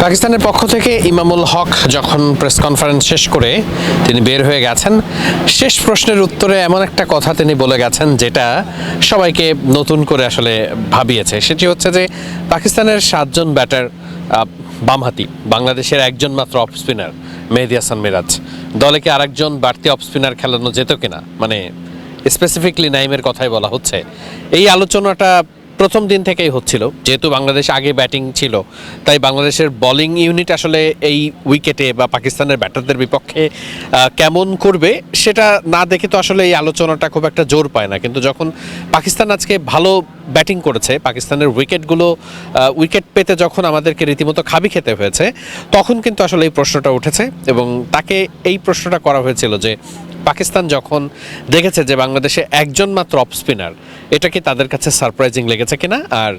পাকিস্তানের পক্ষ থেকে ইমামুল হক যখন প্রেস কনফারেন্স শেষ করে তিনি বের হয়ে গেছেন, শেষ প্রশ্নের উত্তরে এমন একটা কথা তিনি বলে গেছেন যেটা সবাইকে নতুন করে আসলে ভাবিয়েছে। সেটি হচ্ছে যে পাকিস্তানের 7 জন ব্যাটার বামহাতি, বাংলাদেশের একজন মাত্র অফ স্পিনার মেহেদী হাসান মিরাজ, দলে কি আরেকজন বাড়তি অফ স্পিনার খেলানো যেত কিনা, মানে স্পেসিফিকলি নাইমের কথাই বলা হচ্ছে। এই আলোচনাটা প্রথম দিন থেকেই হচ্ছিল, যেহেতু বাংলাদেশ আগে ব্যাটিং ছিল তাই বাংলাদেশের বোলিং ইউনিট আসলে এই উইকেটে বা পাকিস্তানের ব্যাটারদের বিপক্ষে কেমন করবে সেটা না দেখে তো আসলে এই আলোচনাটা খুব একটা জোর পায় না। কিন্তু যখন পাকিস্তান আজকে ভালো ব্যাটিং করেছে, পাকিস্তানের উইকেট পেতে যখন আমাদেরকে রীতিমতো খাবি খেতে হয়েছে, তখন কিন্তু আসলে এই প্রশ্নটা উঠেছে এবং তাকে এই প্রশ্নটা করা হয়েছিল যে পাকিস্তান যখন দেখেছে যে বাংলাদেশে একজন মাত্র অফ স্পিনার, এটা কি তাদের কাছে সারপ্রাইজিং লেগেছে কিনা আর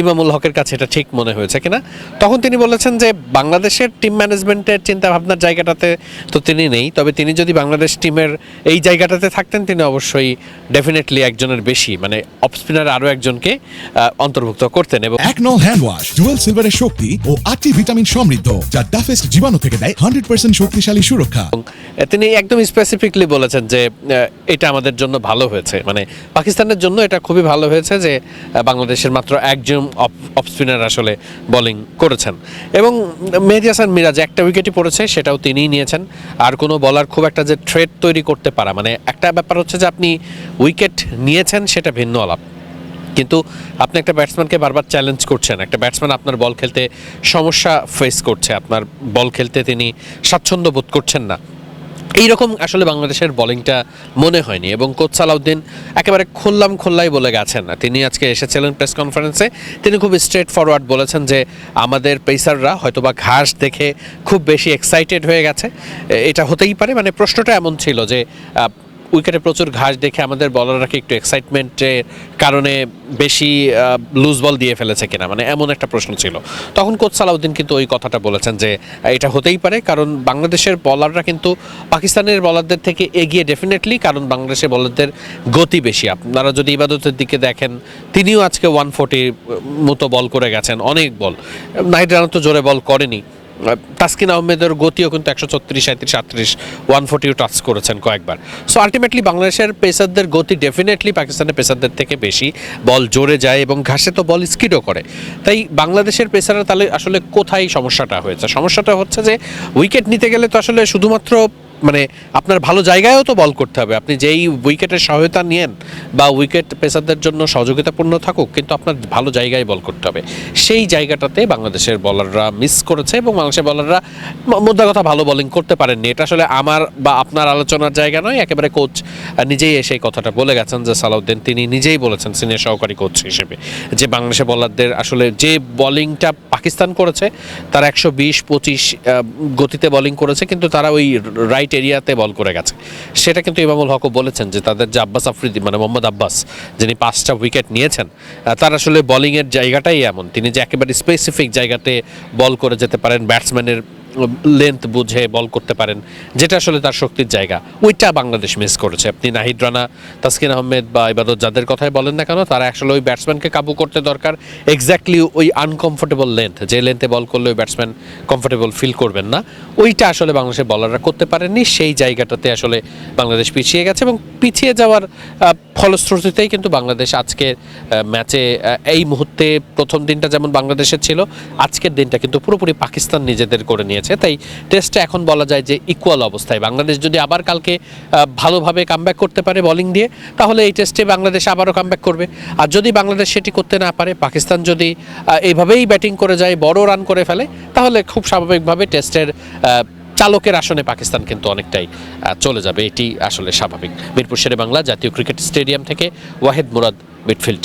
ইমামুল হকের কাছে এটা ঠিক মনে হয়েছে কিনা, তখন তিনি বলেছেন যে বাংলাদেশের টিম ম্যানেজমেন্টের চিন্তা ভাবনার জায়গাটাতে তো তিনি নেই, তবে তিনি যদি বাংলাদেশ টিমের এই জায়গাটাতে থাকতেন তিনি অবশ্যই ডেফিনেটলি একজনের বেশি, মানে অফ স্পিনার আরও একজনকে অন্তর্ভুক্ত করতেন। এবং এক নল হ্যান্ড ওয়াশ, ডুয়েল সিলভারের শক্তি ও 8টি ভিটামিন সমৃদ্ধ, যা টাফেস্ট জীবাণু থেকে দেয় 100% শক্তিশালী সুরক্ষা। তিনি একদম স্পেসিফিকলি বলেছেন যে এটা আমাদের জন্য ভালো হয়েছে, মানে পাকিস্তানের জন্য এটা খুবই ভালো হয়েছে যে বাংলাদেশের মাত্র একজন অফ স্পিনার আসলে বোলিং করেছেন। এবং মেহেদী হাসান মিরাজ একটা উইকেটই পড়েছে, সেটাও তিনিই নিয়েছেন। আর কোনো বলার খুব একটা যে থ্রেট তৈরি করতে পারা, মানে একটা ব্যাপার হচ্ছে যে আপনি উইকেট নিয়েছেন সেটা ভিন্ন আলাপ, কিন্তু আপনি একটা ব্যাটসম্যানকে বারবার চ্যালেঞ্জ করছেন, একটা ব্যাটসম্যান আপনার বল খেলতে সমস্যা ফেস করছে, আপনার বল খেলতে তিনি স্বাচ্ছন্দ্য বোধ করছেন না, এইরকম আসলে বাংলাদেশের বোলিংটা মনে হয়নি। এবং কোচ সালাউদ্দিন একেবারে খোল্লাই বলে গেছেন না, তিনি আজকে এসেছিলেন প্রেস কনফারেন্সে, তিনি খুব স্ট্রেট ফরওয়ার্ড বলেছেন যে আমাদের পেসাররা হয়তোবা ঘাস দেখে খুব বেশি এক্সাইটেড হয়ে গেছে, এটা হতেই পারে। মানে প্রশ্নটা এমন ছিল যে উইকেটে প্রচুর ঘাস দেখে আমাদের বলাররা কি একটু এক্সাইটমেন্টের কারণে বেশি লুজ বল দিয়ে ফেলেছে কিনা, মানে এমন একটা প্রশ্ন ছিল। তখন কোচ সালাউদ্দিন কিন্তু ওই কথাটা বলেছেন যে এটা হতেই পারে, কারণ বাংলাদেশের বলাররা কিন্তু পাকিস্তানের বলারদের থেকে এগিয়ে ডেফিনেটলি, কারণ বাংলাদেশের বলারদের গতি বেশি। আপনারা যদি ইবাদতের দিকে দেখেন, তিনিও আজকে 140 মতো বল করে গেছেন, অনেক বল। নাহিদ রানা তো জোরে বল করেনি, তাসকিন আহমেদের গতিও কিন্তু 136, 37, 38, 140 টাচ করেছেন কয়েকবার। সো আলটিমেটলি বাংলাদেশের পেসারদের গতি ডেফিনেটলি পাকিস্তানের পেসারদের থেকে বেশি, বল জোরে যায় এবং ঘাসে তো বল স্কিডও করে। তাই বাংলাদেশের পেসাররা তাহলে আসলে কোথায় সমস্যাটা হয়েছে? সমস্যাটা হচ্ছে যে উইকেট নিতে গেলে তো আসলে শুধুমাত্র মানে আপনার ভালো জায়গায়ও তো বল করতে হবে। আপনি যেই উইকেটের সহায়তা নিয়েন বা উইকেট পেসারদের জন্য সহযোগিতাপূর্ণ থাকুক, কিন্তু আপনার ভালো জায়গায় বল করতে হবে। সেই জায়গাটাতে বাংলাদেশের বলাররা মিস করেছে এবং বাংলাদেশের বলাররা মোদ্দা কথা ভালো বোলিং করতে পারেননি। এটা আসলে আমার বা আপনার আলোচনার জায়গা নয়, একেবারে কোচ নিজেই এসে এই কথাটা বলে গেছেন যে সালাউদ্দিন তিনি নিজেই বলেছেন সিনিয়র সহকারী কোচ হিসেবে যে বাংলাদেশের বলারদের আসলে যে বোলিংটা পাকিস্তান করেছে তারা 120-25 গতিতে বোলিং করেছে, কিন্তু তারা ওই রাইট এরিয়াতে বল করে গেছে। সেটা কিন্তু ইমামুল হকও বলেছেন যে তাদের যে আব্বাস আফ্রিদি, মানে মোহাম্মদ আব্বাস যিনি 5টা উইকেট নিয়েছেন, তার আসলে বোলিংয়ের জায়গাটাই এমন, তিনি যে একেবারে স্পেসিফিক জায়গাতে বল করে যেতে পারেন, ব্যাটসম্যানের লেন্থ বুঝে বল করতে পারেন, যেটা আসলে তার শক্তির জায়গা, ওইটা বাংলাদেশ মিস করেছে। আপনি নাহিদ রানা, তাসকিন আহমেদ বা ইবাদত যাদের কথাই বলেন না কেন, তারা আসলে ওই ব্যাটসম্যানকে কাবু করতে দরকার এক্স্যাক্টলি ওই আনকমফোর্টেবল লেন্থ, যে লেন্থে বল করলে ওই ব্যাটসম্যান কমফোর্টেবল ফিল করবেন না, ওইটা আসলে বাংলাদেশের বলাররা করতে পারেননি। সেই জায়গাটাতে আসলে বাংলাদেশ পিছিয়ে গেছে এবং পিছিয়ে যাওয়ার ফলশ্রুতিতেই কিন্তু বাংলাদেশ আজকে ম্যাচে এই মুহূর্তে প্রথম দিনটা যেমন বাংলাদেশের ছিল, আজকের দিনটা কিন্তু পুরোপুরি পাকিস্তান নিজেদের করে নিয়েছে। তাই টেস্টে এখন বলা যায় যে ইকুয়াল অবস্থায়। বাংলাদেশ যদি আবার কালকে ভালোভাবে কামব্যাক করতে পারে বোলিং দিয়ে, তাহলে এই টেস্টে বাংলাদেশ আবারও কামব্যাক করবে। আর যদি বাংলাদেশ সেটি করতে না পারে, পাকিস্তান যদি এইভাবেই ব্যাটিং করে যায়, বড় রান করে ফেলে, তাহলে খুব স্বাভাবিকভাবে টেস্টের চালকের আসনে পাকিস্তান কিন্তু অনেকটাই চলে যাবে। এটি আসলে স্বাভাবিক। মিরপুর শেরে বাংলা জাতীয় ক্রিকেট স্টেডিয়াম থেকে ওয়াহিদ মুরাদ, মিডফিল্ড।